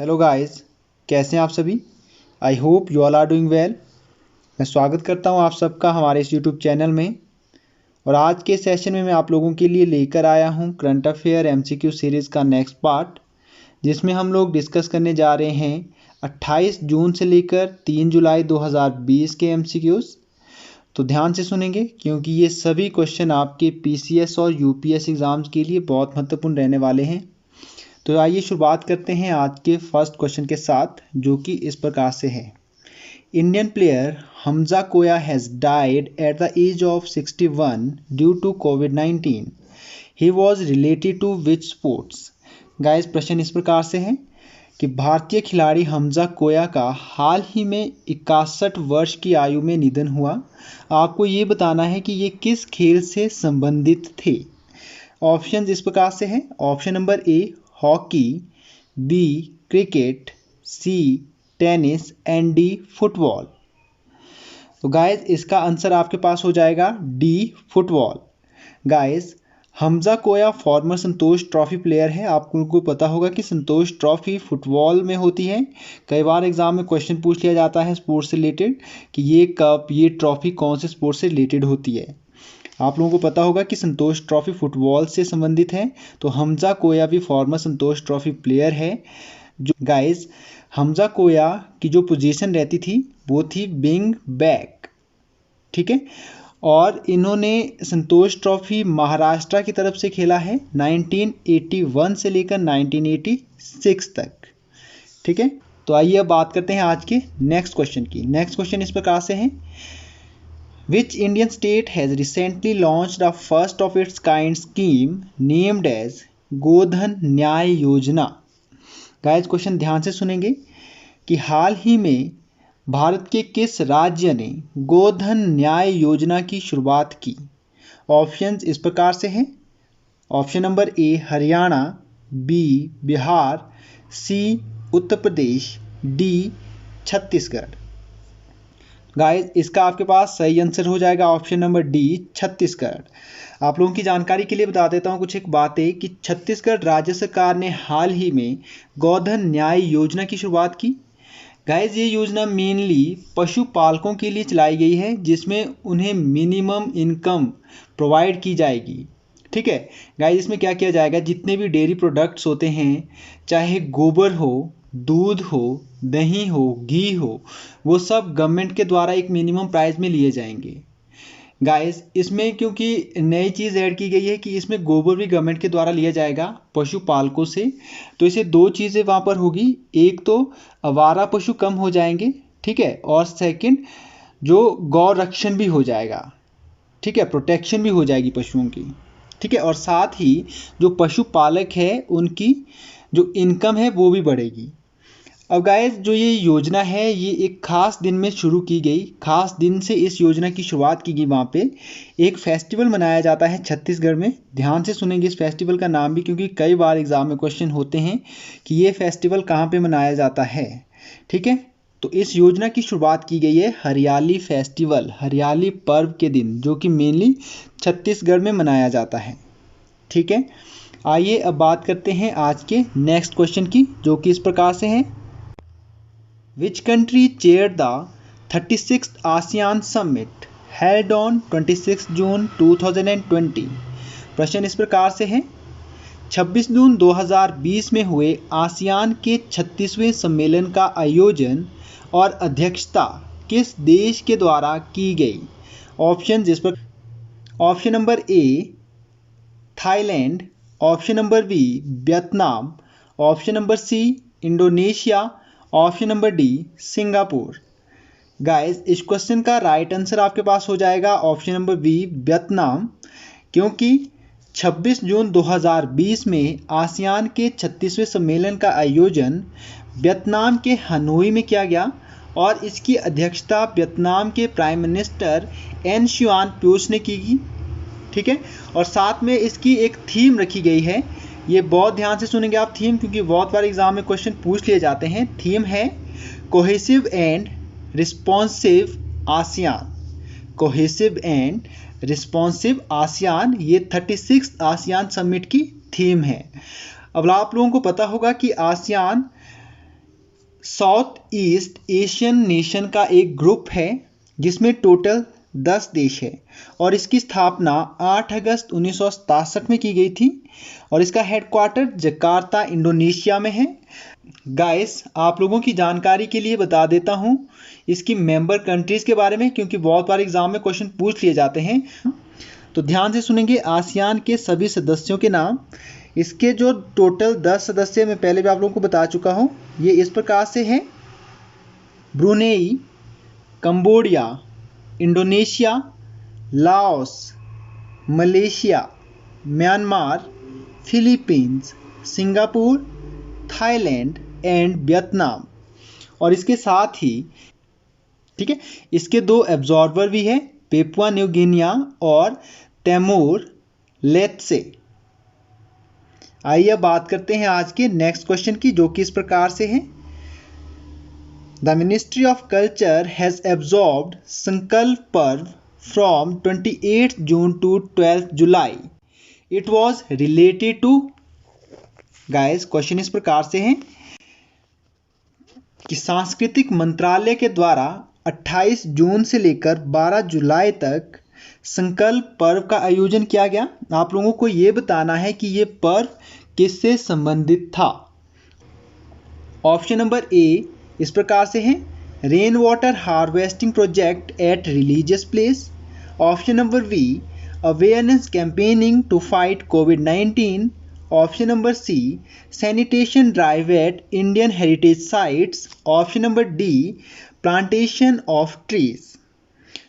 Hello guys, कैसे हैं आप सभी। I hope you all are doing well. मैं स्वागत करता हूं आप सबका हमारे इस यूट्यूब चैनल में। और आज के सेशन में मैं आप लोगों के लिए लेकर आया हूं करंट अफेयर एमसीक्यू सीरीज़ का नेक्स्ट पार्ट, जिसमें हम लोग डिस्कस करने जा रहे हैं 28 जून से लेकर 3 जुलाई 2020 के एमसीक्यूज़। तो ध्यान से सुनेंगे क्योंकि ये सभी क्वेश्चन आपके पीसीएस और यूपीएस एग्ज़ाम्स के लिए बहुत महत्वपूर्ण रहने वाले हैं। तो आइए शुरुआत करते हैं आज के फर्स्ट क्वेश्चन के साथ, जो कि इस प्रकार से है। Indian player Hamza Koya has died at the age of 61 due to कोविड-19। He was related to which sports. Guys, प्रश्न इस प्रकार से है कि भारतीय खिलाड़ी हमजा कोया का हाल ही में 61 वर्ष की आयु में निधन हुआ। आपको ये बताना है कि ये किस खेल से संबंधित थे। ऑप्शन इस प्रकार से है। Option number A hockey, B cricket, C tennis and D football. तो गाइस, इसका आंसर आपके पास हो जाएगा D football. Guys, Hamza Koya former Santosh trophy player है। आपको पता होगा कि संतोष ट्रॉफी फुटबॉल में होती है। कई बार एग्जाम में क्वेश्चन पूछ लिया जाता है स्पोर्ट्स से रिलेटेड कि ये कप, ये ट्रॉफी कौन से स्पोर्ट्स से रिलेटेड होती है। आप लोगों को पता होगा कि संतोष ट्रॉफी फुटबॉल से संबंधित है। तो हमजा कोया भी फॉर्मर संतोष ट्रॉफी प्लेयर है। जो गाइस, हमजा कोया की जो पोजीशन रहती थी वो थी विंग बैक, ठीक है। और इन्होंने संतोष ट्रॉफी महाराष्ट्र की तरफ से खेला है 1981 से लेकर 1986 तक, ठीक है। तो आइए अब बात करते हैं आज के नेक्स्ट क्वेश्चन की। नेक्स्ट क्वेश्चन इस प्रकार से है। Which Indian state has recently launched a first of its kind scheme named as गोधन न्याय योजना। गाइस, क्वेश्चन ध्यान से सुनेंगे कि हाल ही में भारत के किस राज्य ने गोधन न्याय योजना की शुरुआत की। ऑप्शंस इस प्रकार से हैं। Option number A Haryana, B Bihar, C Uttar Pradesh, D Chhattisgarh. Guys, इसका आपके पास सही आंसर हो जाएगा ऑप्शन नंबर डी छत्तीसगढ़। आप लोगों की जानकारी के लिए बता देता हूं कुछ एक बातें कि छत्तीसगढ़ राज्य सरकार ने हाल ही में गोधन न्याय योजना की शुरुआत की। गाइस, ये योजना मेनली पशुपालकों के लिए चलाई गई है, जिसमें उन्हें मिनिमम इनकम प्रोवाइड की जाएगी, ठीक है। गाइस, इसमें क्या किया जाएगा, जितने भी डेयरी प्रोडक्ट्स होते हैं, चाहे गोबर हो, दूध हो, दही हो, घी हो, वो सब गवर्नमेंट के द्वारा एक मिनिमम प्राइस में लिए जाएंगे। गाइस, इसमें क्योंकि नई चीज़ ऐड की गई है कि इसमें गोबर भी गवर्नमेंट के द्वारा लिया जाएगा पशुपालकों से। तो इसे दो चीज़ें वहाँ पर होगी। एक तो आवारा पशु कम हो जाएंगे, ठीक है, और सेकंड जो गौ रक्षण भी हो जाएगा, ठीक है, प्रोटेक्शन भी हो जाएगी पशुओं की, ठीक है। और साथ ही जो पशुपालक है उनकी जो इनकम है वो भी बढ़ेगी। अब गाइस, जो ये योजना है ये एक खास दिन में शुरू की गई। खास दिन से इस योजना की शुरुआत की गई। वहाँ पे एक फेस्टिवल मनाया जाता है छत्तीसगढ़ में। ध्यान से सुनेंगे इस फेस्टिवल का नाम भी, क्योंकि कई बार एग्जाम में क्वेश्चन होते हैं कि ये फेस्टिवल कहाँ पे मनाया जाता है, ठीक है। तो इस योजना की शुरुआत की गई है हरियाली फेस्टिवल, हरियाली पर्व के दिन, जो कि मेनली छत्तीसगढ़ में मनाया जाता है, ठीक है। आइए अब बात करते हैं आज के नेक्स्ट क्वेश्चन की, जो कि इस प्रकार से है। Which country chaired the 36th ASEAN Summit held on 26 जून 2020। प्रश्न इस प्रकार से है। 26 जून 2020 में हुए आसियान के 36वें सम्मेलन का आयोजन और अध्यक्षता किस देश के द्वारा की गई। ऑप्शन इस पर। Option number A Thailand, option number B Vietnam, option number C Indonesia, option number D Singapore. Guys, इस क्वेश्चन का राइट आंसर आपके पास हो जाएगा ऑप्शन नंबर बी वियतनाम, क्योंकि 26 जून 2020 में आसियान के 36वें सम्मेलन का आयोजन वियतनाम के हनोई में किया गया और इसकी अध्यक्षता वियतनाम के प्राइम मिनिस्टर एन शीयुआन प्यूस ने की, ठीक है। और साथ में इसकी एक थीम रखी गई है। ये बहुत ध्यान से सुनेंगे आप थीम, क्योंकि बहुत बार एग्जाम में क्वेश्चन पूछ लिए जाते हैं। थीम है cohesive and responsive ASEAN. Cohesive and responsive ASEAN, ये 36 आसियान समिट की थीम है। अब आप लोगों को पता होगा कि ASEAN south east Asian nation का एक ग्रुप है जिसमें टोटल 10 देश है और इसकी स्थापना 8 अगस्त 1967 में की गई थी और इसका हेडक्वार्टर जकार्ता इंडोनेशिया में है। गाइस, आप लोगों की जानकारी के लिए बता देता हूँ इसकी मेंबर कंट्रीज़ के बारे में, क्योंकि बहुत बार एग्जाम में क्वेश्चन पूछ लिए जाते हैं। तो ध्यान से सुनेंगे आसियान के सभी सदस्यों के नाम। इसके जो टोटल 10 सदस्य मैं पहले भी आप लोगों को बता चुका हूँ, ये इस प्रकार से हैं: Brunei, Cambodia, Indonesia, Laos, Malaysia, Myanmar, Philippines, Singapore, Thailand and Vietnam. और इसके साथ ही ठीक है, इसके 2 एब्जॉर्बर भी है, पेपुआ न्यू गिनिया और तैमूर लेत्से। आइए अब बात करते हैं आज के नेक्स्ट क्वेश्चन की, जो कि इस प्रकार से है: the ministry of culture has absorbed Sankalp Parv from 28 June to 12 July. It was related to. Guys, question इस प्रकार से है कि सांस्कृतिक मंत्रालय के द्वारा 28 जून से लेकर 12 जुलाई तक संकल्प पर्व का आयोजन किया गया। आप लोगों को ये बताना है कि ये पर्व किससे संबंधित था। ऑप्शन नंबर ए इस प्रकार से है: rain water harvesting project at religious place. Option number B, awareness campaigning to fight कोविड-19। Option number C, sanitation drive at Indian heritage sites. Option number D, plantation of trees.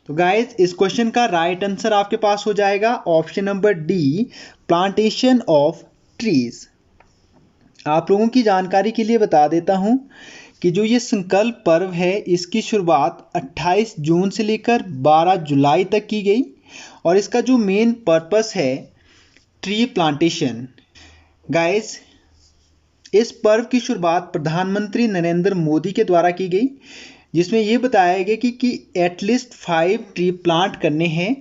तो guys, इस question का right answer आपके पास हो जाएगा option number D, plantation of trees. आप लोगों की जानकारी के लिए बता देता हूं कि जो ये संकल्प पर्व है, इसकी शुरुआत 28 जून से लेकर 12 जुलाई तक की गई और इसका जो मेन पर्पस है ट्री प्लांटेशन। गाइज, इस पर्व की शुरुआत प्रधानमंत्री नरेंद्र मोदी के द्वारा की गई, जिसमें ये बताया गया कि एटलीस्ट 5 ट्री प्लांट करने हैं।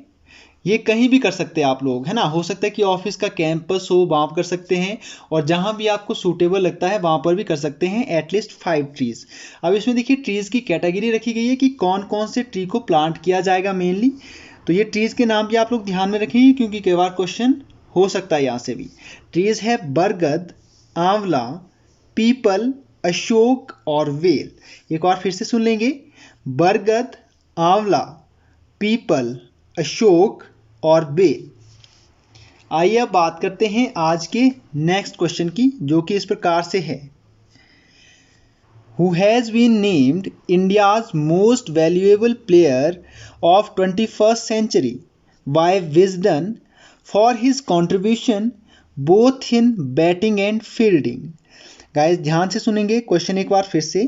ये कहीं भी कर सकते हैं आप लोग, है ना। हो सकता है कि ऑफिस का कैंपस हो, वहाँ कर सकते हैं, और जहाँ भी आपको सूटेबल लगता है वहाँ पर भी कर सकते हैं एटलीस्ट 5 ट्रीज़। अब इसमें देखिए ट्रीज़ की कैटेगरी रखी गई है कि कौन कौन से ट्री को प्लांट किया जाएगा मेनली। तो ये ट्रीज़ के नाम भी आप लोग ध्यान में रखेंगे, क्योंकि कई बार क्वेश्चन हो सकता है यहाँ से भी। ट्रीज़ है बरगद, आंवला, पीपल, अशोक और वेल। एक बार फिर से सुन लेंगे: बरगद, आंवला, पीपल, अशोक और बेल। आइए अब बात करते हैं आज के नेक्स्ट क्वेश्चन की, जो कि इस प्रकार से है: Who has been named India's most valuable player of 21st century by Wisden for his contribution both in batting and fielding? Guys, ध्यान से सुनेंगे क्वेश्चन एक बार फिर से।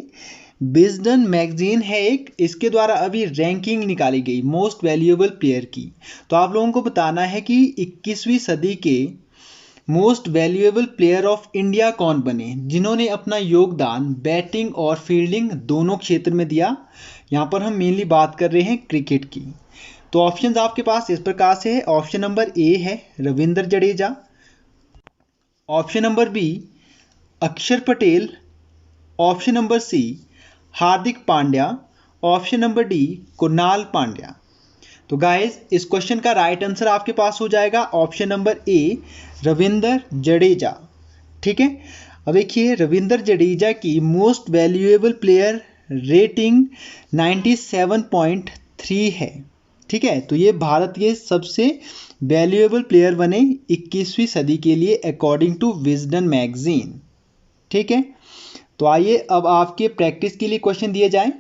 विजडन मैगजीन है एक, इसके द्वारा अभी रैंकिंग निकाली गई मोस्ट वैल्यूएबल प्लेयर की। तो आप लोगों को बताना है कि 21वीं सदी के most valuable player of India कौन बने, जिन्होंने अपना योगदान बैटिंग और फील्डिंग दोनों क्षेत्र में दिया। यहाँ पर हम मेनली बात कर रहे हैं क्रिकेट की। तो ऑप्शंस आपके पास इस प्रकार से है: ऑप्शन नंबर ए है Ravindra Jadeja, option number B Akshar Patel, option number C Hardik Pandya, option number D Krunal Pandya. तो गाइस, इस क्वेश्चन का राइट आंसर आपके पास हो जाएगा ऑप्शन नंबर ए, रविंद्र जडेजा। ठीक है, अब देखिए रविंद्र जडेजा की मोस्ट वैल्यूएबल प्लेयर रेटिंग 97.3 है। ठीक है, तो ये भारत के सबसे वैल्यूएबल प्लेयर बने 21वीं सदी के लिए अकॉर्डिंग टू विजडन मैगजीन। ठीक है, तो आइए अब आपके प्रैक्टिस के लिए क्वेश्चन दिए जाएं।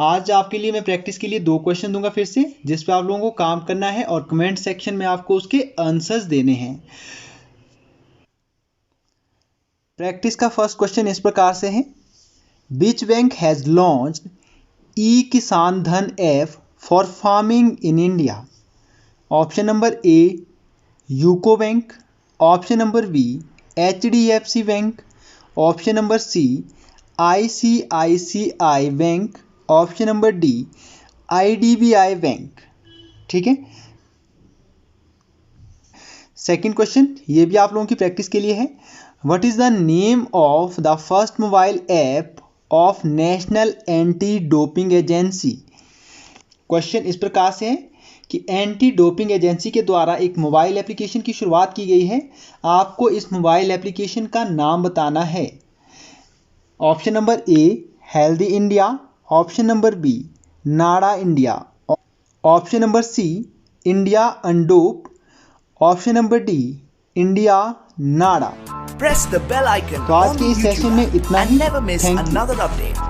आज आपके लिए मैं प्रैक्टिस के लिए 2 क्वेश्चन दूंगा फिर से, जिस पे आप लोगों को काम करना है और कमेंट सेक्शन में आपको उसके आंसर्स देने हैं। प्रैक्टिस का फर्स्ट क्वेश्चन इस प्रकार से है: which bank has launched E Kisan Dhan app for farming in India? Option number A UCO bank, option number B HDFC bank, option number C ICICI bank, option number D IDBI bank. ठीक है, second question ये भी आप लोगों की practice के लिए है: what is the name of the first mobile app of national anti doping agency. Question इस प्रकार से है कि एंटी डोपिंग एजेंसी के द्वारा एक मोबाइल एप्लीकेशन की शुरुआत की गई है, आपको इस मोबाइल एप्लीकेशन का नाम बताना है। Option number A healthy India, option number B NADA India, option number C India अनडोप, option number D India NADA. Press the bell icon तो आज on के the इस YouTube सेशन में app इतना and he. never miss thank you. another update.